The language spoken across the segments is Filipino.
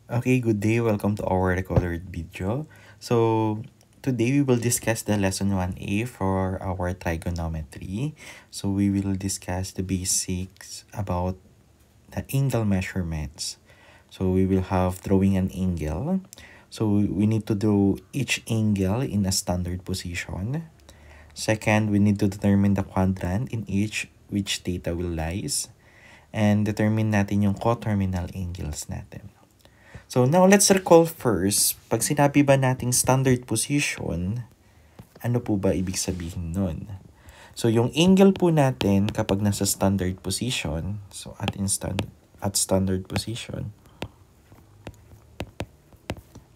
Okay, good day. Welcome to our recorded video. So, today we will discuss the lesson 1A for our trigonometry. So, we will discuss the basics about the angle measurements. So, we will have drawing an angle. So, we need to draw each angle in a standard position. Second, we need to determine the quadrant in each which theta will lies. And determine natin yung coterminal angles natin. So now let's recall first, pag sinabi ba nating standard position, ano po ba ibig sabihin nun? So yung angle po natin kapag nasa standard position, so at standard position,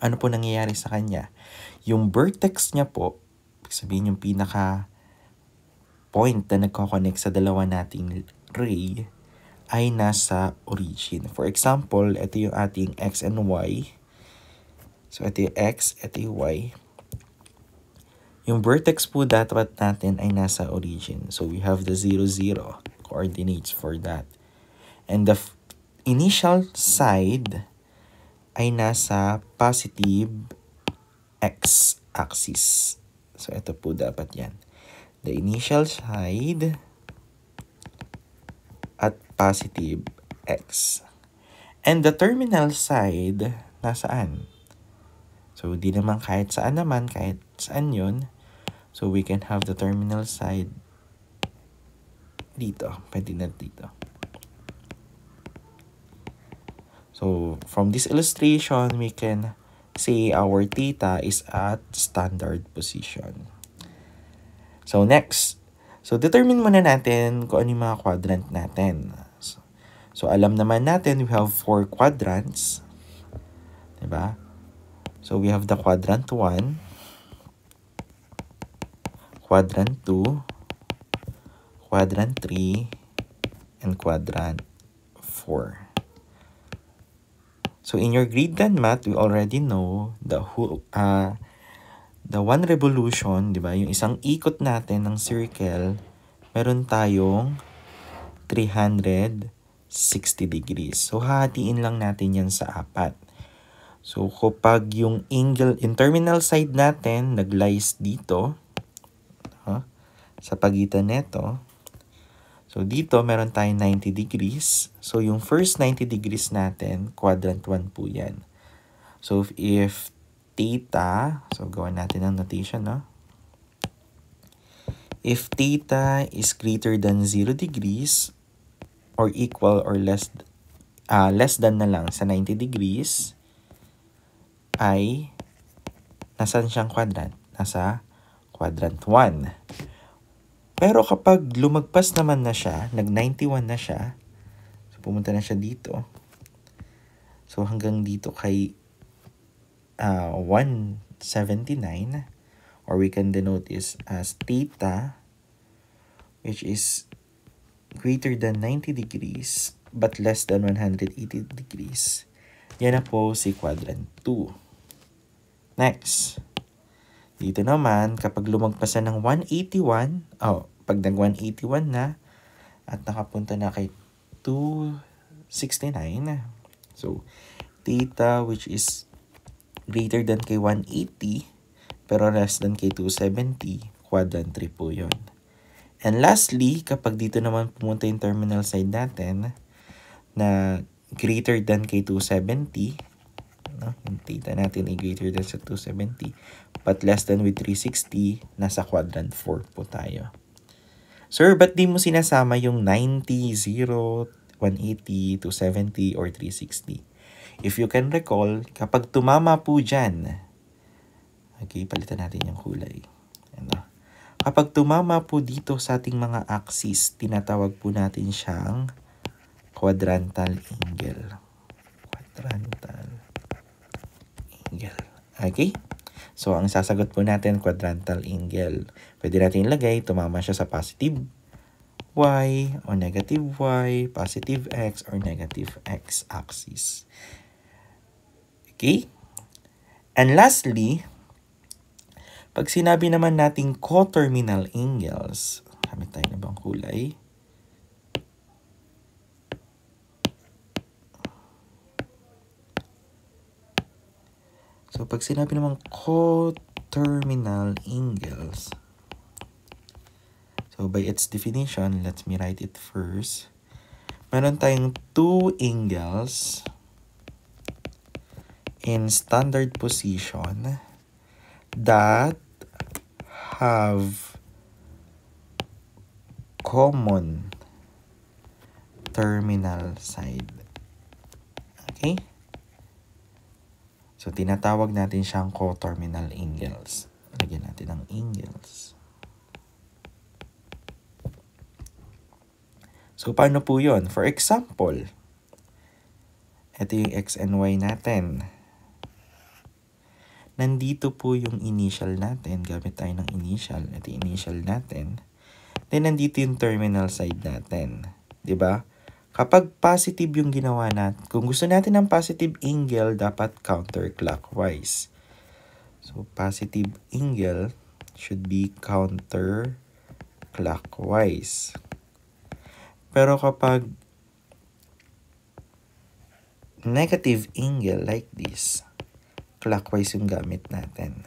ano po nangyayari sa kanya? Yung vertex niya po, ibig sabihin yung pinaka point na nagko-connect sa dalawa nating ray, ay nasa origin. For example, ito yung ating x and y. So, ito yung x, ito yung y. Yung vertex po dapat natin ay nasa origin. So, we have the 0, 0 coordinates for that. And the initial side ay nasa positive x-axis. So, ito po dapat yan. The initial side at positive x. And the terminal side, nasaan? So, di naman kahit saan naman, kahit saan yun. So, we can have the terminal side dito. Pwede na dito. So, from this illustration, we can say our theta is at standard position. So, next. So, determine muna natin kung ano yung mga quadrant natin. So, alam naman natin we have 4 quadrants. Diba? So, we have the quadrant 1, quadrant 2, quadrant 3, and quadrant 4. So, in your grade 10 math, we already know the one revolution, di ba? Yung isang ikot natin ng circle, meron tayong 360 degrees. So, hahatiin lang natin yan sa 4. So, kapag yung angle, in terminal side natin, nag-lies dito, sa pagitan nito. So, dito, meron tayong 90 degrees. So, yung first 90 degrees natin, quadrant 1 po yan. So, if theta, so gawin natin ang notation, no? If theta is greater than 0 degrees or equal or less than na lang sa 90 degrees, ay nasan siyang quadrant? Nasa quadrant 1. Pero kapag lumagpas naman na siya, nag-91 na siya, so pumunta na siya dito. So hanggang dito kay 179, or we can denote this as theta, which is greater than 90 degrees but less than 180 degrees. Yan na po si quadrant 2. Next. Dito naman, kapag lumagpas na ng 181, pag nag-181 na, at nakapunta na kay 269, so, theta which is greater than kay 180, pero less than kay 270, quadrant 3 po yun. And lastly, kapag dito naman pumunta yung terminal side natin, na greater than kay 270, no? Yung theta natin ay greater than sa 270, but less than with 360, nasa quadrant 4 po tayo. Sir, ba't di mo sinasama yung 90, 0, 180, 270, or 360? If you can recall, kapag tumama po dyan, okay, palitan natin yung kulay. Ano? Kapag tumama po dito sa ating mga axis, tinatawag po natin siyang quadrantal angle. Quadrantal angle. Okay? So, ang sasagot po natin, quadrantal angle. Pwede natin ilagay, tumama siya sa positive y o negative y, positive x or negative x axis. Okay? And lastly, pag sinabi naman nating coterminal angles, gamit tayo na bang kulay? So, pag sinabi naman coterminal angles, so by its definition, let me write it first. Meron tayong two angles in standard position that have common terminal side. Okay? So, tinatawag natin siyang coterminal angles. Lagyan natin ng angles. So, paano po yun? For example, ito yung x and y natin. Nandito po yung initial natin. Gamit tayo ng initial. Ito yung initial natin. Then, nandito yung terminal side natin. 'Di ba? Kapag positive yung ginawa natin, kung gusto natin ng positive angle, dapat counterclockwise. So, positive angle should be counterclockwise. Pero kapag negative angle like this, clockwise yung gamit natin.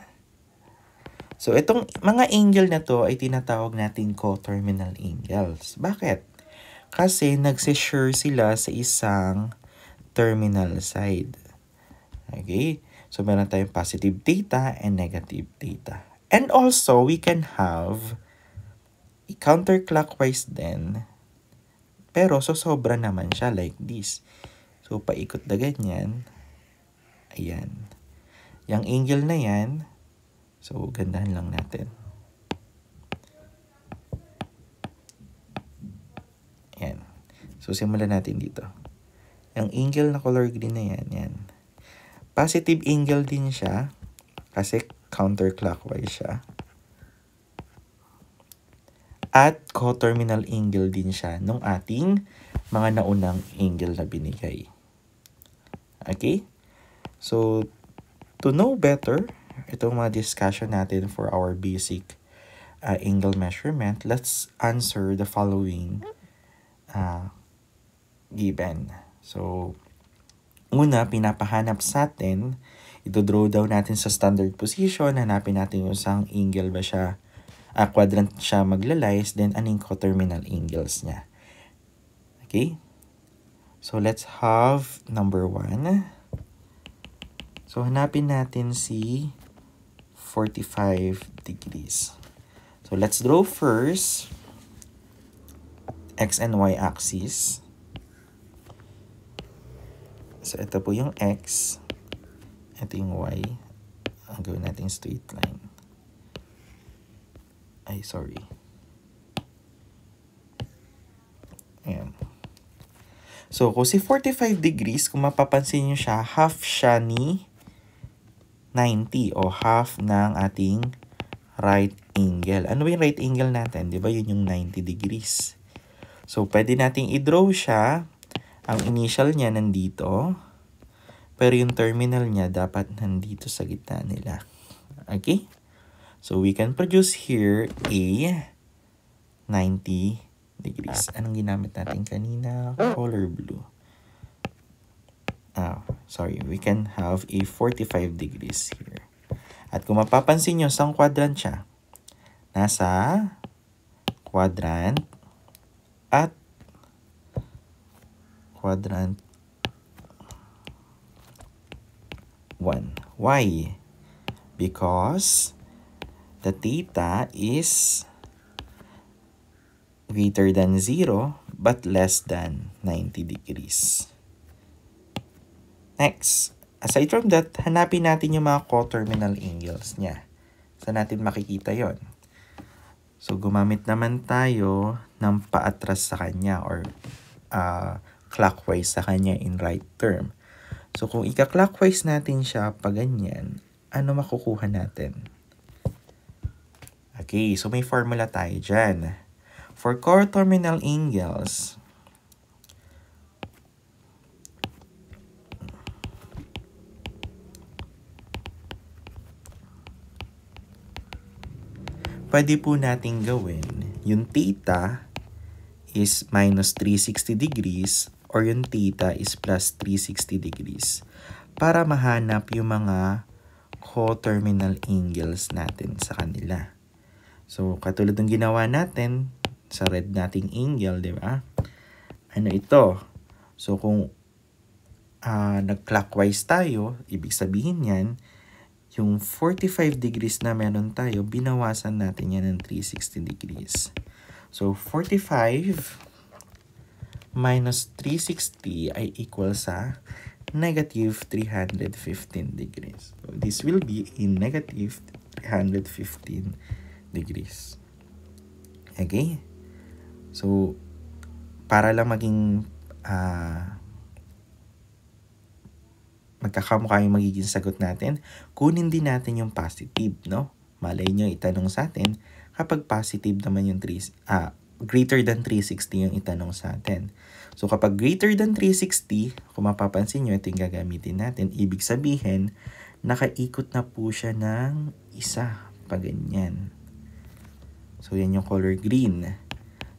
So, itong mga angle na to ay tinatawag natin coterminal angles. Bakit? Kasi nagsishare sila sa isang terminal side. Okay? So, meron tayong positive theta and negative theta. And also, we can have a counterclockwise din. Pero, sobra naman siya like this. So, paikot na ganyan. Ayan. Yung angle na yan, so, gandahan lang natin. Ayan. So, simulan natin dito. Yung angle na color green na yan, yan. Positive angle din siya kasi counterclockwise siya. At coterminal angle din siya nung ating mga naunang angle na binigay. Okay? So, to know better, itong mga discussion natin for our basic angle measurement, let's answer the following given. So, una, pinapahanap sa atin, ito-draw daw natin sa standard position, hanapin natin yung isang angle ba siya, quadrant siya maglalies, then anong coterminal angles niya. Okay? So, let's have number 1. So, hanapin natin si 45 degrees. So, let's draw first x and y axis. So, ito po yung x. Ito yung y. Ang gawin natin straight line. Ay, sorry. Ayan. So, kung si 45 degrees, kung mapapansin nyo siya, half siya ni 90 o half ng ating right angle. Ano ba yung right angle natin? Di ba yun yung 90 degrees? So, pwede nating i-draw siya. Ang initial niya nandito. Pero yung terminal niya dapat nandito sa gitna nila. Okay? So, we can produce here a 90 degrees. Anong ginamit natin kanina? Color blue. Sorry. We can have a 45 degrees here. At kung mapapansin nyo, saan quadrant siya? Nasa quadrant at quadrant 1. Why? Because the theta is greater than 0 but less than 90 degrees. Next, aside from that, hanapin natin yung mga coterminal angles niya. Saan natin makikita yon? So, gumamit naman tayo ng paatras sa kanya or clockwise sa kanya in right term. So, kung ika-clockwise natin siya pa ganyan, ano makukuha natin? Okay, so may formula tayo dyan. For coterminal angles, pwede po natin gawin yung theta is minus 360 degrees or yung theta is plus 360 degrees para mahanap yung mga coterminal angles natin sa kanila. So, katulad ng ginawa natin sa red nating angle, di ba? Ano ito? So, kung nag-clockwise tayo, ibig sabihin yan, yung 45 degrees na meron tayo, binawasan natin yan ng 360 degrees. So, 45 minus 360 ay equal sa negative 315 degrees. So, this will be in negative 315 degrees. Okay? So, para lang maging magkakamukha yung magiging sagot natin, kunin din natin yung positive, no? Malay nyo, itanong sa atin, kapag positive naman yung greater than 360 yung itanong sa atin. So, kapag greater than 360, kung mapapansin nyo, ito yung gagamitin natin. Ibig sabihin, nakaikot na po siya ng isa, pa ganyan. So, yan yung color green.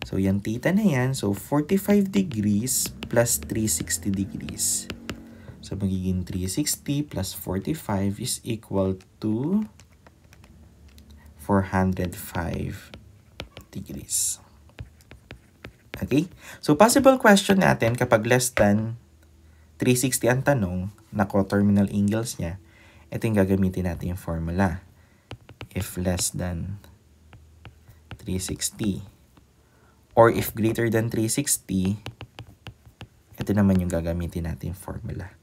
So, yung theta na yan, so 45 degrees plus 360 degrees. So, magiging 360 plus 45 is equal to 405 degrees. Okay? So, possible question natin kapag less than 360 ang tanong na coterminal angles niya, ito yung gagamitin natin yung formula. If less than 360 or if greater than 360, ito naman yung gagamitin natin yung formula.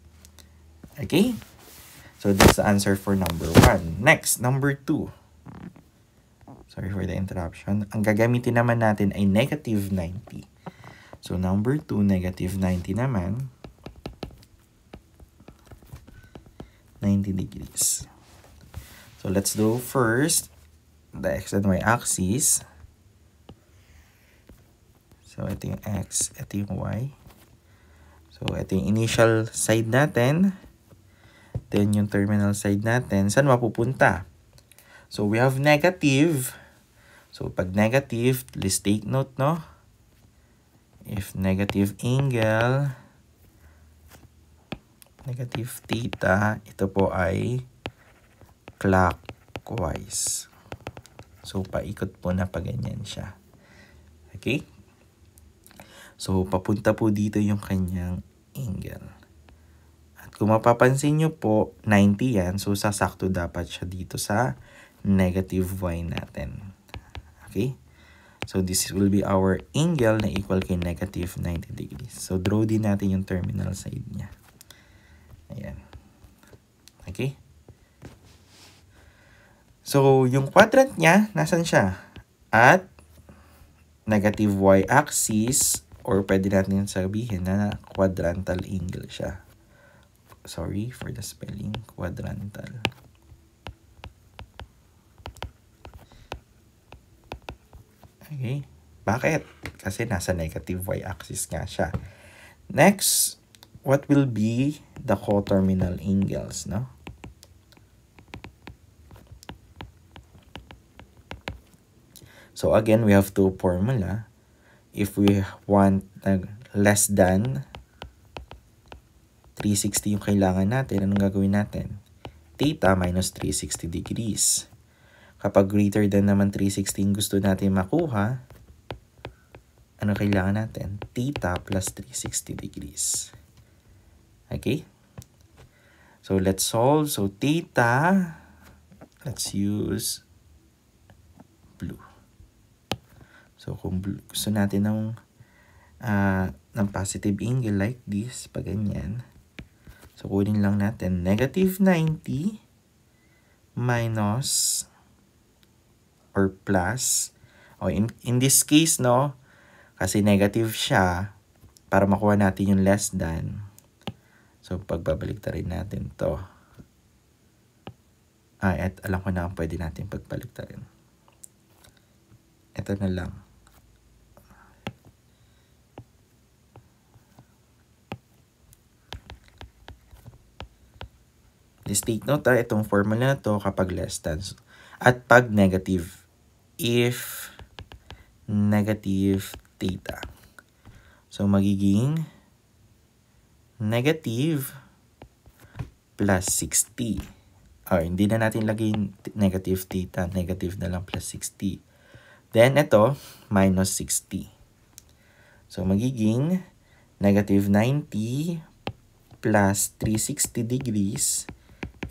Okay? So, that's the answer for number 1. Next, number 2. Sorry for the interruption. Ang gagamitin naman natin ay negative 90. So, number 2, negative 90 naman. 90 degrees. So, let's do first the x and y axis. So, ito yung x, ito yung y. So, ito yung initial side natin. Then, yung terminal side natin. Saan mapupunta? So, we have negative. So, pag negative, please take note, no? If negative angle, negative theta, ito po ay clockwise. So, paikot po na pa ganyan siya. Okay? So, papunta po dito yung kanyang angle. Kung mapapansin nyo po, 90 yan. So, sasakto dapat siya dito sa negative y natin. Okay? So, this will be our angle na equal kay negative 90 degrees. So, draw din natin yung terminal side niya. Ayan. Okay? So, yung quadrant niya, nasan siya? At negative y-axis, or pwede natin sabihin na quadrantal angle siya. Sorry for the spelling, quadrantal. Okay. Bakit? Kasi nasa negative y-axis nga siya. Next, what will be the coterminal angles, no? So again, we have two formula. If we want less than 360 yung kailangan natin, anong gagawin natin? Theta minus 360 degrees. Kapag greater than naman 360 yung gusto natin makuha, ano kailangan natin? Theta plus 360 degrees. Okay? So, let's solve. So, theta, let's use blue. So, kung gusto natin ng positive angle like this, pag ganyan, so, kunin lang natin negative 90 minus or plus. O, in this case, no, kasi negative siya, para makuha natin yung less than. So, pagbabalik rin natin to. At alam ko na ang pwede natin pagbalik rin. Ito na lang. Please take note, itong formula na to kapag less than. At pag negative, if negative theta. So, magiging negative plus 60. Hindi na natin lagay negative theta. Negative na lang plus 60. Then, ito, minus 60. So, magiging negative 90 plus 360 degrees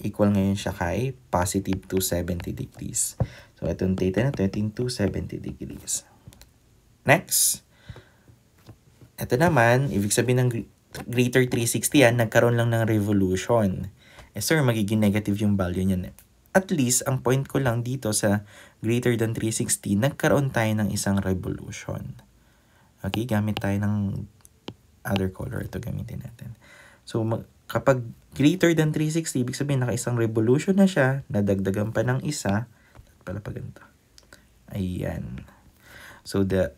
equal ngayon siya kay positive 270 degrees. So, itong theta na ito, itong 270 degrees. Next. Ito naman, ibig sabihin ng greater 360 yan, nagkaroon lang ng revolution. Sir, magiging negative yung value niyan. At least, ang point ko lang dito sa greater than 360, nagkaroon tayo ng isang revolution. Okay, gamit tayo ng other color. Ito gamitin natin. So, kapag greater than 360, ibig sabihin naka-isang revolution na siya, nadagdagan pa ng isa, pala pa ganito. Ayan. So, the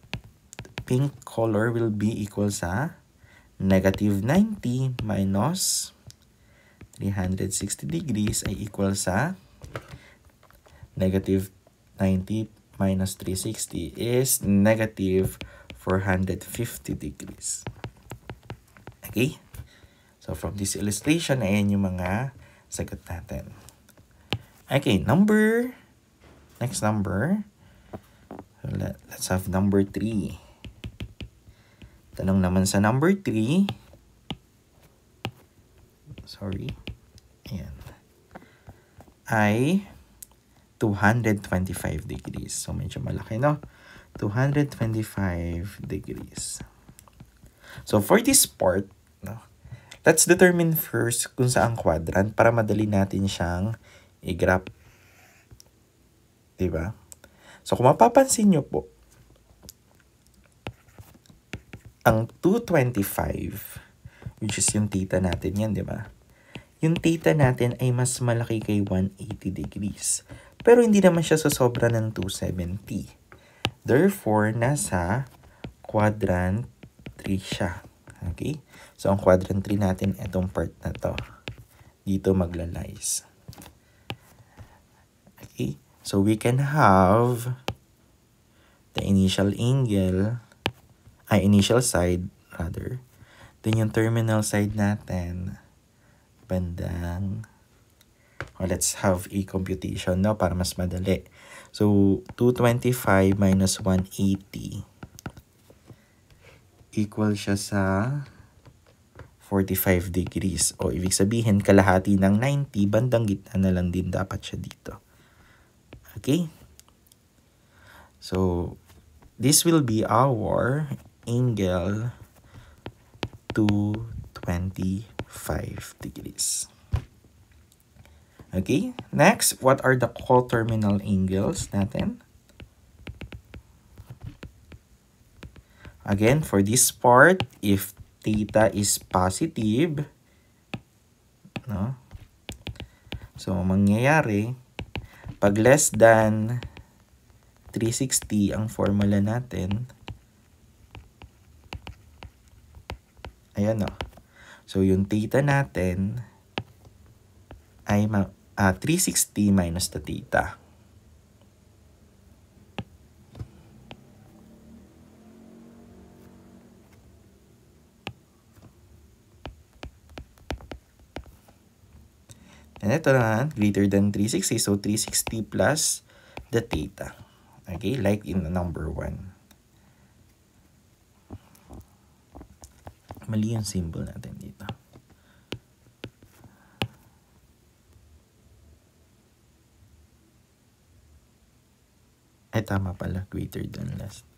pink color will be equal sa negative 90 minus 360 degrees ay equal sa negative 90 minus 360 is negative 450 degrees. Okay? So, from this illustration, ayan yung mga sagot natin. Okay, next number. So, let's have number 3. Tanong naman sa number 3. Sorry. Ayan. Ay 225 degrees. So, medyo malaki, no? 225 degrees. So, for this part, no, let's determine first kung saan quadrant para madali natin siyang i-graph. Diba? So, kung mapapansin nyo po, ang 225, which is yung theta natin yan, diba? Yung theta natin ay mas malaki kay 180 degrees. Pero hindi naman siya sobra ng 270. Therefore, nasa quadrant 3 siya. Okay? So, ang quadrant 3 natin, itong part na to. Dito magla-lies. Okay? So, we can have the initial angle, initial side, rather. Then, yung terminal side natin, bandang, let's have a computation, no? Para mas madali. So, 225 minus 180 equal siya sa 45 degrees. O, ibig sabihin, kalahati ng 90, bandang gitna na lang din dapat siya dito. Okay? So, this will be our angle 225 degrees. Okay? Next, what are the coterminal angles natin? Again, for this part, if theta is positive, no? So, mangyayari, pag less than 360 ang formula natin, ayan, no? So, yung theta natin ay 360 minus the theta. And ito na, greater than 360. So, 360 plus the theta. Okay, like in number 1. Mali yung symbol natin dito. Ay, tama pala. Greater than less.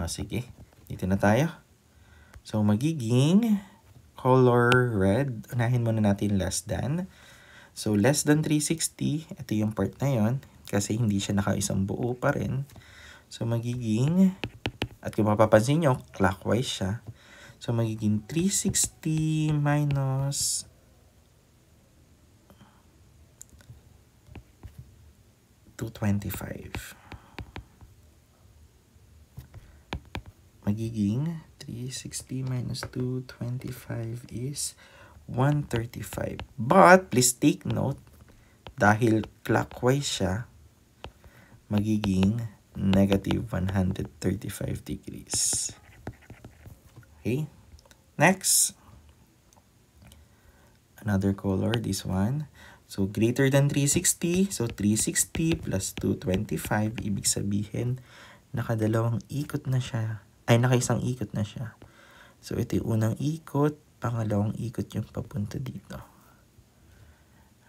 Sige. Dito na tayo. So, magiging color red. Unahin muna natin less than. So, less than 360. Ito yung part na yon kasi hindi siya naka-isang buo pa rin. So, magiging, at kung mapapansin nyo, clockwise siya. So, magiging 360 minus 225. Magiging 360 minus 225 is 135. But, please take note, dahil clockwise siya, magiging negative 135 degrees. Okay? Next. Another color, this one. So, greater than 360. So, 360 plus 225. Ibig sabihin, nakadalawang ikot na siya. Ay, nakaisang ikot na siya. So, ito yung unang ikot. Pangalawang ikot yung papunta dito.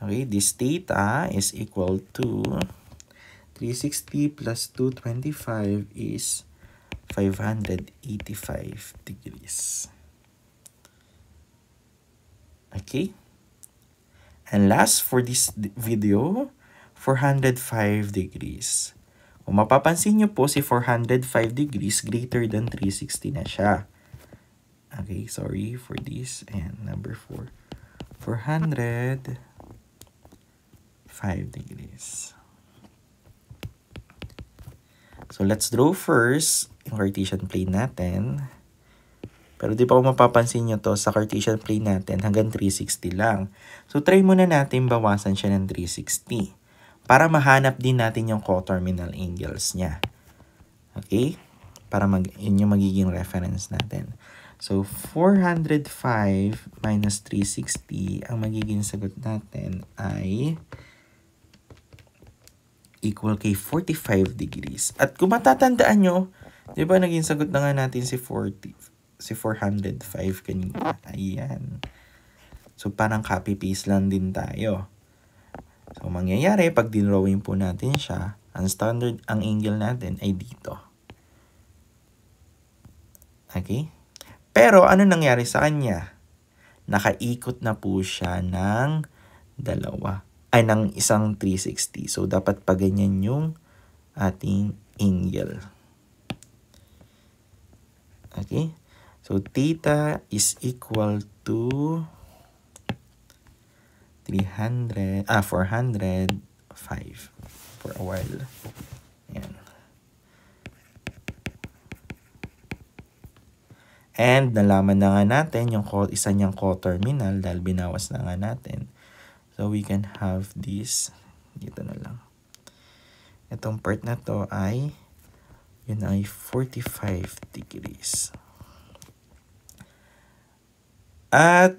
Okay, this theta is equal to 360 plus 225 is 585 degrees. Okay. And last for this video, 405 degrees. Kung mapapansin nyo po, si 405 degrees greater than 360 na siya. Okay, sorry for this. And number 4. 405 degrees. So, let's draw first yung Cartesian plane natin. Pero di pa kung mapapansin nyo to, sa Cartesian plane natin, hanggang 360 lang. So, try muna natin bawasan siya ng 360. Para mahanap din natin yung coterminal angles niya. Okay? Para yun yung magiging reference natin. So, 405 minus 360, ang magiging sagot natin ay equal kay 45 degrees. At kung matatandaan nyo, di ba naging sagot na nga natin si 405 kanina. Ayan. So, parang copy-paste lang din tayo. So, mangyayari, pag dinrawing po natin siya, ang standard, ang angle natin ay dito. Okay? Pero, ano nangyari sa kanya? Nakaikot na po siya ng ng isang 360. So, dapat pa ganyan yung ating angle. Okay? So, theta is equal to 405 for a while. Ayan. And, nalaman na nga natin yung isa niyang coterminal dahil binawas na nga natin. So, we can have this. Dito na lang. Itong part na to ay yun ay 45 degrees. At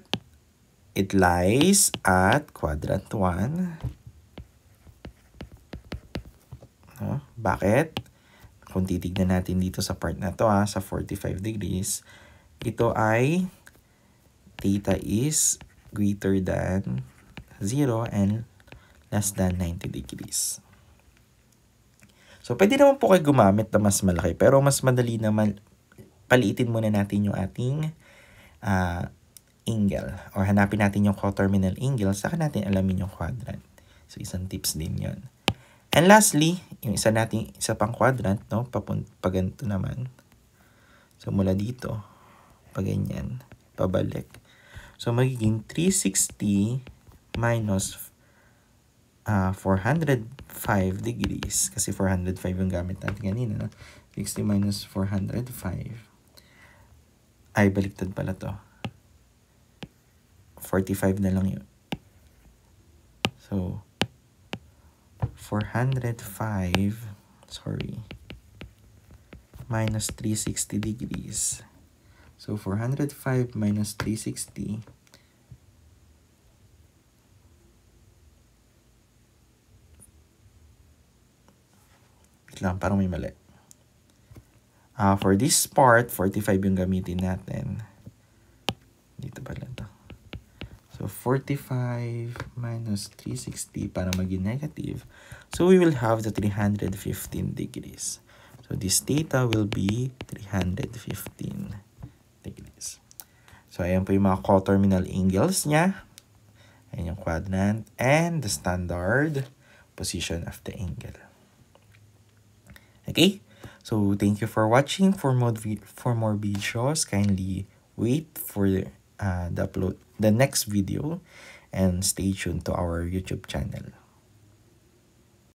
it lies at quadrant 1. No? Bakit? Kung titignan natin dito sa part na to, sa 45 degrees, ito ay theta is greater than 0 and less than 90 degrees. So, pwede naman po kayo gumamit na mas malaki, pero mas madali naman paliitin muna natin yung ating angle, or hanapin natin yung coterminal angle, saka natin alamin yung quadrant. So, isang tips din yon. And lastly, yung isa pang quadrant, no, paganto naman. So, mula dito, paganyan, pabalik. So, magiging 360 minus 405 degrees, kasi 405 yung gamit natin kanina, no? 60 minus 405, ay, baliktad pala to. 45 na lang yun. So, 405, minus 360 degrees. So, 405 minus 360, lang, parang may mali. For this part, 45 yung gamitin natin. Dito pala to. So, 45 minus 360 para maging negative. So, we will have the 315 degrees. So, this theta will be 315 degrees. So, ayan po yung mga coterminal angles niya. Ayan yung quadrant and the standard position of the angle. Okay? So, thank you for watching. For more videos, kindly wait for the next video and stay tuned to our YouTube channel.